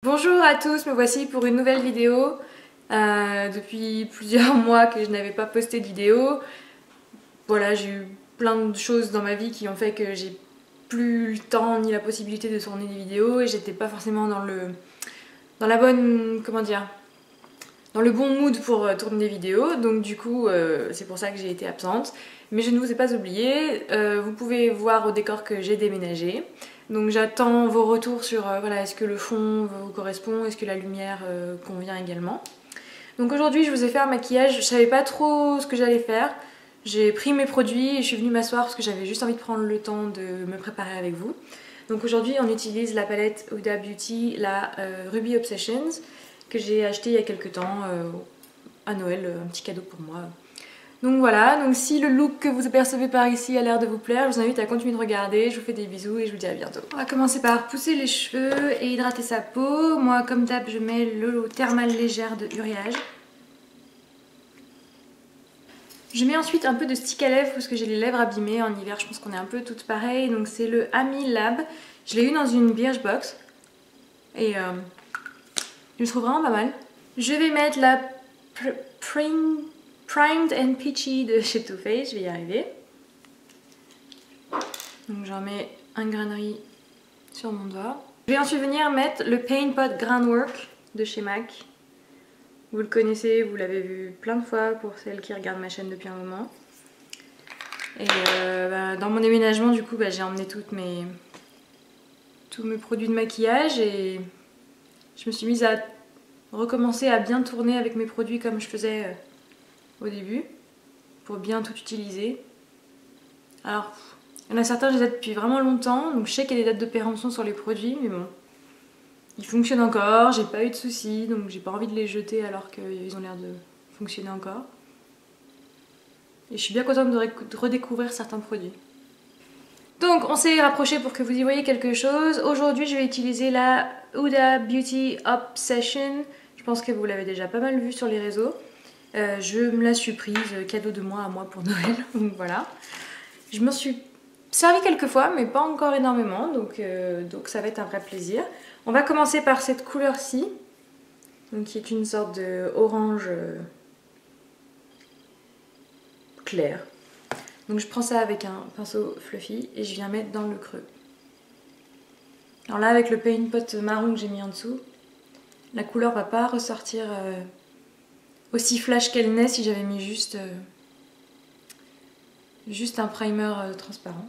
Bonjour à tous, me voici pour une nouvelle vidéo. Depuis plusieurs mois que je n'avais pas posté de vidéo. Voilà, j'ai eu plein de choses dans ma vie qui ont fait que j'ai plus le temps ni la possibilité de tourner des vidéos et j'étais pas forcément dans la bonne, dans le bon mood pour tourner des vidéos. Donc du coup, c'est pour ça que j'ai été absente. Mais je ne vous ai pas oublié. Vous pouvez voir au décor que j'ai déménagé. Donc j'attends vos retours sur voilà, est-ce que le fond vous correspond, est-ce que la lumière convient également. Donc aujourd'hui je vous ai fait un maquillage, je savais pas trop ce que j'allais faire. J'ai pris mes produits et je suis venue m'asseoir parce que j'avais juste envie de prendre le temps de me préparer avec vous. Donc aujourd'hui on utilise la palette Huda Beauty, la Ruby Obsessions, que j'ai acheté il y a quelques temps à Noël, un petit cadeau pour moi. Donc voilà, donc si le look que vous apercevez par ici a l'air de vous plaire, je vous invite à continuer de regarder. Je vous fais des bisous et je vous dis à bientôt. On va commencer par pousser les cheveux et hydrater sa peau. Moi, comme d'hab, je mets l'eau thermale légère de Uriage. Je mets ensuite un peu de stick à lèvres parce que j'ai les lèvres abîmées en hiver. Je pense qu'on est un peu toutes pareilles. Donc c'est le Ami Lab. Je l'ai eu dans une Birchbox et je le trouve vraiment pas mal. Je vais mettre la Primed and Peachy de chez Too Faced, je vais y arriver. Donc j'en mets un grainerie sur mon doigt. Je vais ensuite venir mettre le Paint Pot Groundwork de chez MAC. Vous le connaissez, vous l'avez vu plein de fois pour celles qui regardent ma chaîne depuis un moment. Et dans mon déménagement, du coup, j'ai emmené tous mes produits de maquillage et je me suis mise à recommencer à bien tourner avec mes produits comme je faisais au début pour bien tout utiliser. Alors, il y en a certains, je les ai depuis vraiment longtemps, donc je sais qu'il y a des dates de péremption sur les produits, mais bon, ils fonctionnent encore, j'ai pas eu de soucis, donc j'ai pas envie de les jeter alors qu'ils ont l'air de fonctionner encore. Et je suis bien contente de redécouvrir certains produits. Donc on s'est rapproché pour que vous y voyez quelque chose. Aujourd'hui je vais utiliser la Huda Beauty Obsession. Je pense que vous l'avez déjà pas mal vu sur les réseaux. Je me la suis prise, cadeau de moi à moi pour Noël, donc voilà. Je m'en suis servi quelques fois, mais pas encore énormément, donc ça va être un vrai plaisir. On va commencer par cette couleur-ci, qui est une sorte de orange clair. Donc je prends ça avec un pinceau fluffy et je viens mettre dans le creux. Alors là, avec le Paint Pot marron que j'ai mis en dessous, la couleur va pas ressortir aussi flash qu'elle n'est si j'avais mis juste un primer transparent.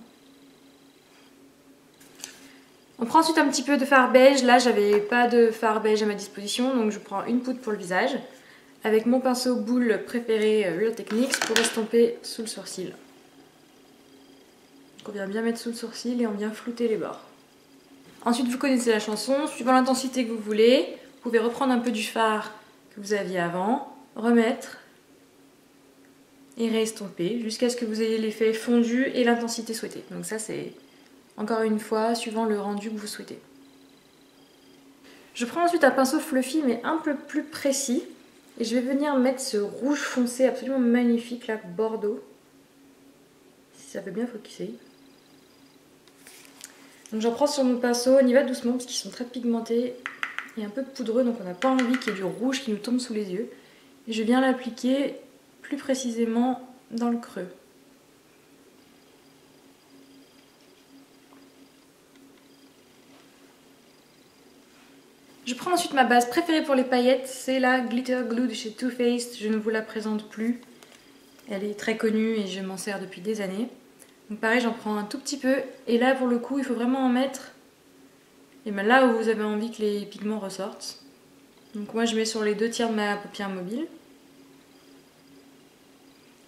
On prend ensuite un petit peu de fard beige. Là, j'avais pas de fard beige à ma disposition, donc je prends une poudre pour le visage avec mon pinceau boule préféré Real Techniques pour estomper sous le sourcil. Donc on vient bien mettre sous le sourcil et on vient flouter les bords. Ensuite, vous connaissez la chanson. Suivant l'intensité que vous voulez, vous pouvez reprendre un peu du fard que vous aviez avant, remettre et réestomper jusqu'à ce que vous ayez l'effet fondu et l'intensité souhaitée. Donc ça, c'est encore une fois suivant le rendu que vous souhaitez. Je prends ensuite un pinceau fluffy mais un peu plus précis et je vais venir mettre ce rouge foncé absolument magnifique là, bordeaux. Si ça veut bien focuser. Donc j'en prends sur mon pinceau, on y va doucement parce qu'ils sont très pigmentés et un peu poudreux, donc on n'a pas envie qu'il y ait du rouge qui nous tombe sous les yeux. Et je viens l'appliquer plus précisément dans le creux. Je prends ensuite ma base préférée pour les paillettes, c'est la Glitter Glue de chez Too Faced. Je ne vous la présente plus, elle est très connue et je m'en sers depuis des années. Donc pareil, j'en prends un tout petit peu et là pour le coup il faut vraiment en mettre et bien là où vous avez envie que les pigments ressortent. Donc moi je mets sur les 2/3 de ma paupière mobile.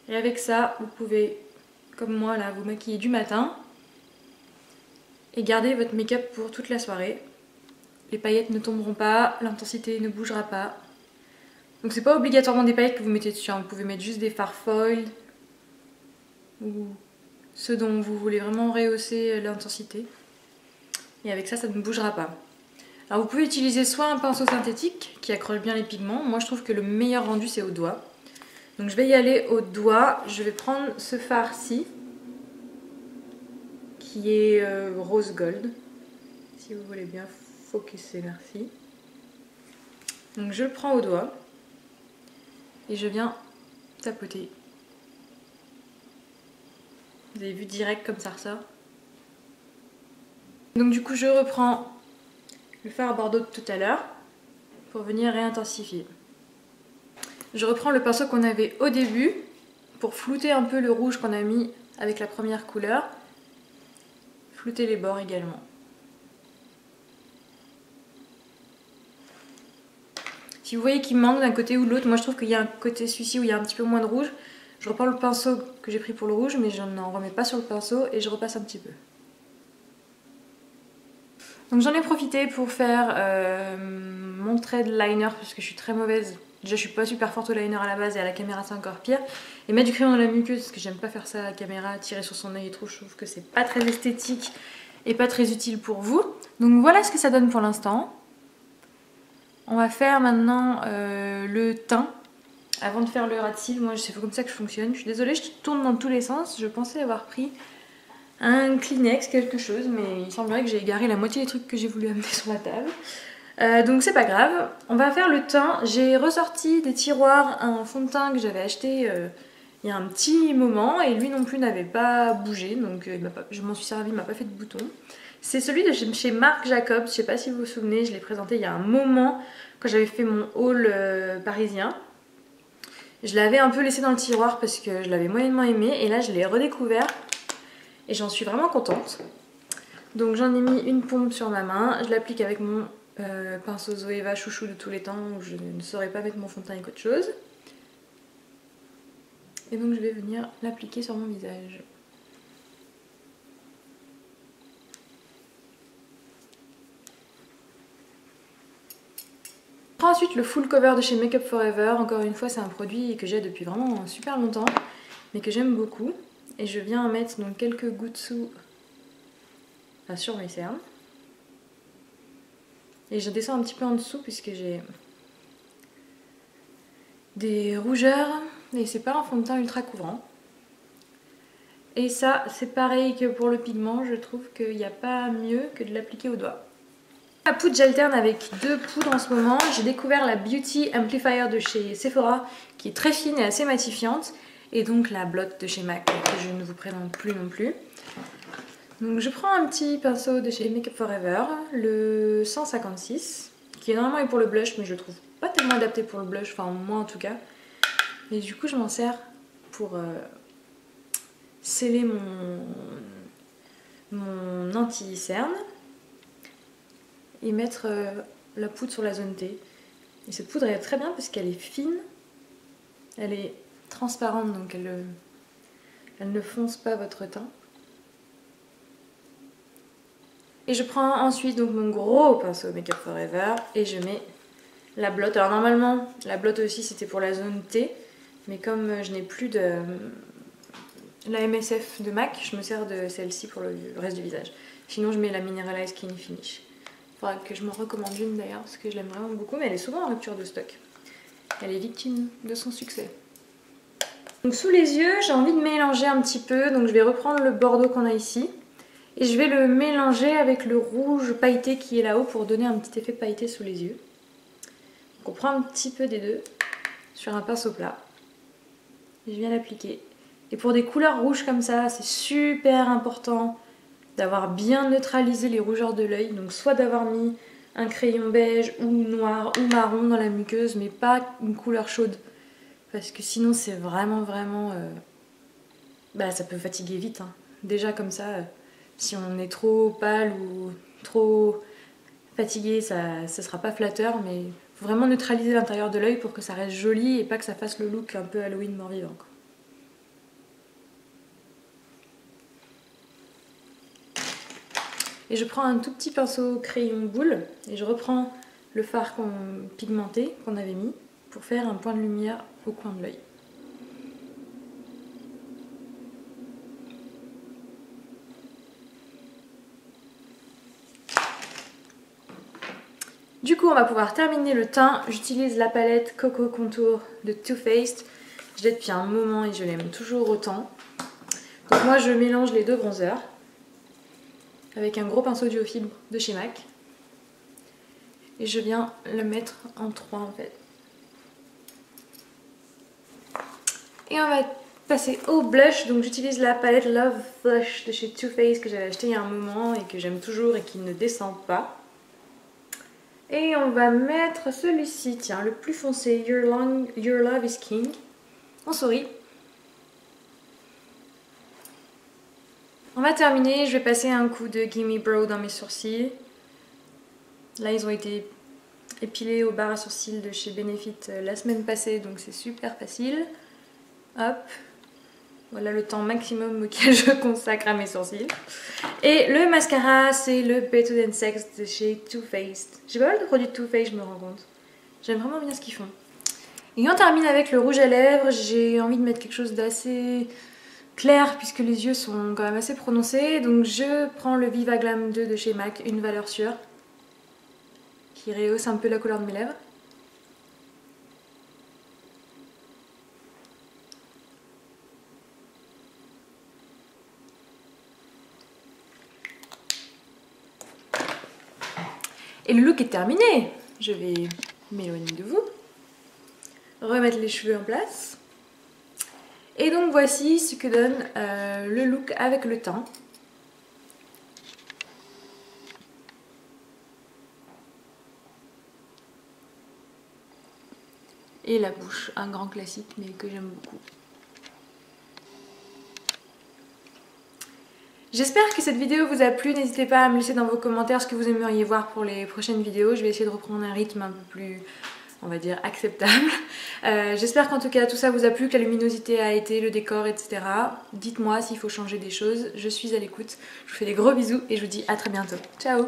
Et avec ça vous pouvez, comme moi là, vous maquiller du matin et garder votre make-up pour toute la soirée. Les paillettes ne tomberont pas, l'intensité ne bougera pas. Donc c'est pas obligatoirement des paillettes que vous mettez dessus, hein. Vous pouvez mettre juste des fards foil ou ceux dont vous voulez vraiment rehausser l'intensité. Et avec ça, ça ne bougera pas. Alors vous pouvez utiliser soit un pinceau synthétique qui accroche bien les pigments. Moi je trouve que le meilleur rendu c'est au doigt. Donc je vais y aller au doigt. Je vais prendre ce fard-ci qui est rose gold. Si vous voulez bien focuser, merci. Donc je le prends au doigt et je viens tapoter. Vous avez vu direct comme ça ressort. Donc du coup je reprends le fard bordeaux de tout à l'heure pour venir réintensifier. Je reprends le pinceau qu'on avait au début pour flouter un peu le rouge qu'on a mis avec la première couleur. Flouter les bords également. Si vous voyez qu'il manque d'un côté ou de l'autre, moi je trouve qu'il y a un côté celui-ci où il y a un petit peu moins de rouge. Je reprends le pinceau que j'ai pris pour le rouge, mais je n'en remets pas sur le pinceau et je repasse un petit peu. Donc j'en ai profité pour faire mon trait de liner parce que je suis très mauvaise. Déjà je suis pas super forte au liner à la base et à la caméra c'est encore pire. Et mettre du crayon dans la muqueuse parce que j'aime pas faire ça à la caméra, tirer sur son œil et tout, je trouve que c'est pas très esthétique et pas très utile pour vous. Donc voilà ce que ça donne pour l'instant. On va faire maintenant le teint. Avant de faire le ras de cils, moi c'est comme ça que je fonctionne. Je suis désolée, je tourne dans tous les sens. Je pensais avoir pris un Kleenex, quelque chose, mais il semblerait que j'ai égaré la moitié des trucs que j'ai voulu amener sur la table. Donc c'est pas grave. On va faire le teint. J'ai ressorti des tiroirs un fond de teint que j'avais acheté il y a un petit moment et lui non plus n'avait pas bougé, donc je m'en suis servi, il m'a pas fait de bouton. C'est celui de chez Marc Jacobs, je sais pas si vous vous souvenez, je l'ai présenté il y a un moment quand j'avais fait mon haul parisien. Je l'avais un peu laissé dans le tiroir parce que je l'avais moyennement aimé et là je l'ai redécouvert et j'en suis vraiment contente. Donc j'en ai mis une pompe sur ma main, je l'applique avec mon pinceau Zoeva chouchou de tous les temps où je ne saurais pas mettre mon fond de teint avec autre chose. Et donc je vais venir l'appliquer sur mon visage. Je prends ensuite le full cover de chez Make Up For Ever. Encore une fois c'est un produit que j'ai depuis vraiment super longtemps mais que j'aime beaucoup. Et je viens mettre donc quelques gouttes sur mes cernes. Et je descends un petit peu en dessous puisque j'ai des rougeurs et c'est pas un fond de teint ultra couvrant. Et ça c'est pareil que pour le pigment, je trouve qu'il n'y a pas mieux que de l'appliquer au doigt. La poudre j'alterne avec deux poudres en ce moment. J'ai découvert la Beauty Amplifier de chez Sephora qui est très fine et assez matifiante. Et donc la Blot de chez MAC que je ne vous présente plus non plus. Donc je prends un petit pinceau de chez Make Up For Ever, le 156, qui est normalement pour le blush mais je le trouve pas tellement adapté pour le blush, enfin moi en tout cas. Et du coup je m'en sers pour sceller mon anti-cerne et mettre la poudre sur la zone T. Et cette poudre elle est très bien parce qu'elle est fine, elle est transparente donc elle ne fonce pas votre teint. Et je prends ensuite donc mon gros pinceau Make Up For Ever et je mets la Blot. Alors normalement la Blot aussi c'était pour la zone T, mais comme je n'ai plus de la MSF de MAC, je me sers de celle-ci pour le reste du visage. Sinon je mets la Mineralize Skin Finish. Il faudra que je m'en recommande une d'ailleurs parce que je l'aime vraiment beaucoup, mais elle est souvent en rupture de stock. Elle est victime de son succès. Donc sous les yeux j'ai envie de mélanger un petit peu, donc je vais reprendre le bordeaux qu'on a ici. Et je vais le mélanger avec le rouge pailleté qui est là-haut pour donner un petit effet pailleté sous les yeux. Donc on prend un petit peu des deux sur un pinceau plat. Et je viens l'appliquer. Et pour des couleurs rouges comme ça, c'est super important d'avoir bien neutralisé les rougeurs de l'œil. Donc soit d'avoir mis un crayon beige ou noir ou marron dans la muqueuse, mais pas une couleur chaude. Parce que sinon c'est vraiment ça peut fatiguer vite. Hein. Déjà comme ça... Si on est trop pâle ou trop fatigué, ça sera pas flatteur, mais il faut vraiment neutraliser l'intérieur de l'œil pour que ça reste joli et pas que ça fasse le look un peu Halloween mort-vivant. Et je prends un tout petit pinceau crayon boule et je reprends le fard pigmenté qu'on avait mis pour faire un point de lumière au coin de l'œil. Du coup on va pouvoir terminer le teint. J'utilise la palette Coco Contour de Too Faced. Je l'ai depuis un moment et je l'aime toujours autant. Donc moi je mélange les deux bronzers avec un gros pinceau duo fibre de chez MAC. Et je viens le mettre en 3 en fait. Et on va passer au blush. Donc j'utilise la palette Love Blush de chez Too Faced que j'avais acheté il y a un moment et que j'aime toujours et qui ne descend pas. Et on va mettre celui-ci, tiens, le plus foncé, Your Love is King. On sourit. On va terminer, je vais passer un coup de Gimme Brow dans mes sourcils. Là ils ont été épilés au bar à sourcils de chez Benefit la semaine passée, donc c'est super facile. Hop, voilà le temps maximum auquel je consacre à mes sourcils. Et le mascara, c'est le Better Than Sex de chez Too Faced. J'ai pas mal de produits de Too Faced, je me rends compte. J'aime vraiment bien ce qu'ils font. Et on termine avec le rouge à lèvres. J'ai envie de mettre quelque chose d'assez clair puisque les yeux sont quand même assez prononcés. Donc je prends le Viva Glam 2 de chez MAC, une valeur sûre, qui rehausse un peu la couleur de mes lèvres. Et le look est terminé. Je vais m'éloigner de vous, remettre les cheveux en place. Et donc voici ce que donne le look avec le teint. Et la bouche, un grand classique mais que j'aime beaucoup. J'espère que cette vidéo vous a plu, n'hésitez pas à me laisser dans vos commentaires ce que vous aimeriez voir pour les prochaines vidéos. Je vais essayer de reprendre un rythme un peu plus, on va dire, acceptable. J'espère qu'en tout cas tout ça vous a plu, que la luminosité a été, le décor, etc. Dites-moi s'il faut changer des choses, je suis à l'écoute. Je vous fais des gros bisous et je vous dis à très bientôt. Ciao!